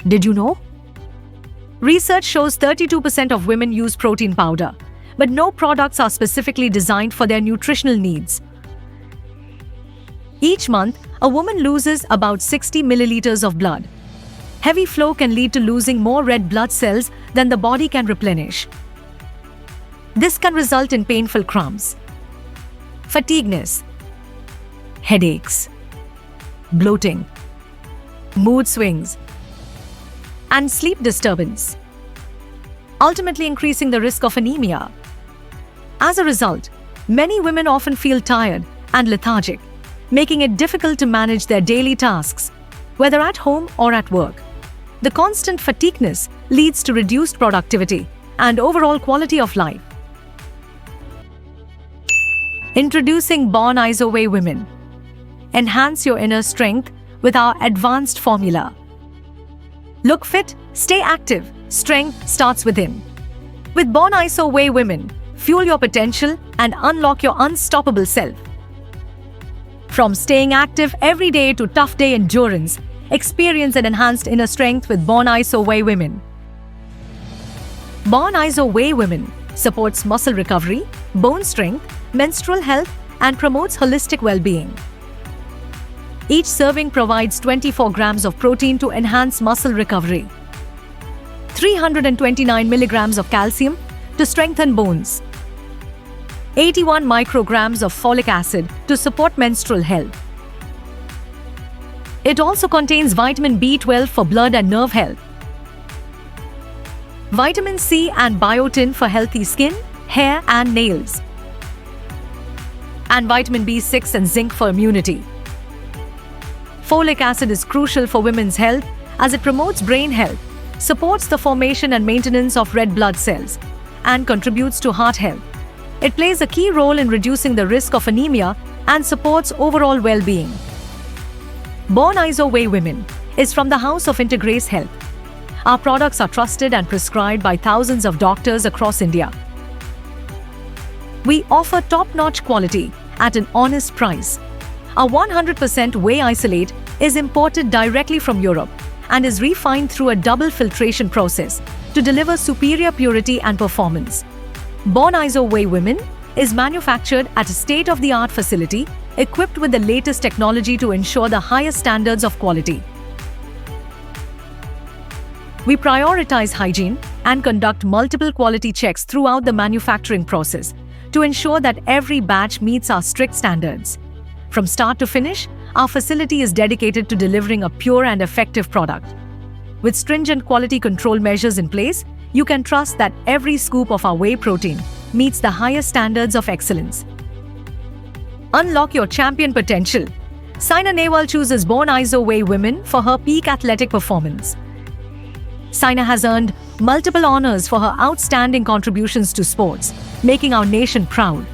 Did you know? Research shows 32% of women use protein powder, but no products are specifically designed for their nutritional needs. Each month, a woman loses about 60 milliliters of blood. Heavy flow can lead to losing more red blood cells than the body can replenish. This can result in painful cramps, fatigueness, headaches, bloating, mood swings, and sleep disturbance, ultimately increasing the risk of anemia. As a result, many women often feel tired and lethargic, making it difficult to manage their daily tasks, whether at home or at work. The constant fatigueness leads to reduced productivity and overall quality of life. Introducing Born Iso Whey Women. Enhance your inner strength with our advanced formula. Look fit, stay active, strength starts within. With Born Iso Whey Women, fuel your potential and unlock your unstoppable self. From staying active every day to tough day endurance, experience an enhanced inner strength with Born Iso Whey Women. Born Iso Whey Women supports muscle recovery, bone strength, menstrual health, and promotes holistic well-being. Each serving provides 24 grams of protein to enhance muscle recovery, 329 milligrams of calcium to strengthen bones, 81 micrograms of folic acid to support menstrual health. It also contains vitamin B12 for blood and nerve health, vitamin C and biotin for healthy skin, hair, and nails, and vitamin B6 and zinc for immunity. Folic acid is crucial for women's health as it promotes brain health, supports the formation and maintenance of red blood cells, and contributes to heart health. It plays a key role in reducing the risk of anemia and supports overall well-being. Born Iso Whey Women is from the House of Integrace Health. Our products are trusted and prescribed by thousands of doctors across India. We offer top-notch quality at an honest price. Our 100% whey isolate is imported directly from Europe and is refined through a double filtration process to deliver superior purity and performance. Born Iso Whey Women is manufactured at a state-of-the-art facility equipped with the latest technology to ensure the highest standards of quality. We prioritize hygiene and conduct multiple quality checks throughout the manufacturing process to ensure that every batch meets our strict standards. From start to finish, our facility is dedicated to delivering a pure and effective product. With stringent quality control measures in place, you can trust that every scoop of our whey protein meets the highest standards of excellence. Unlock your champion potential. Saina Nehwal chooses Born Iso Whey Women for her peak athletic performance. Saina has earned multiple honors for her outstanding contributions to sports, making our nation proud.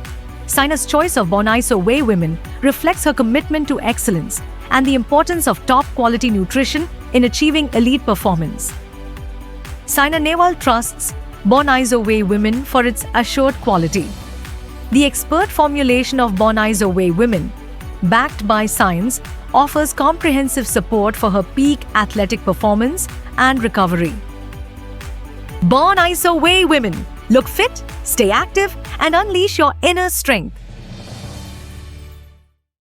Saina's choice of Born Iso Whey Women reflects her commitment to excellence and the importance of top-quality nutrition in achieving elite performance. Saina Nehwal trusts Born Iso Whey Women for its assured quality. The expert formulation of Born Iso Whey Women, backed by science, offers comprehensive support for her peak athletic performance and recovery. Born Iso Whey Women. Look fit, stay active, and unleash your inner strength.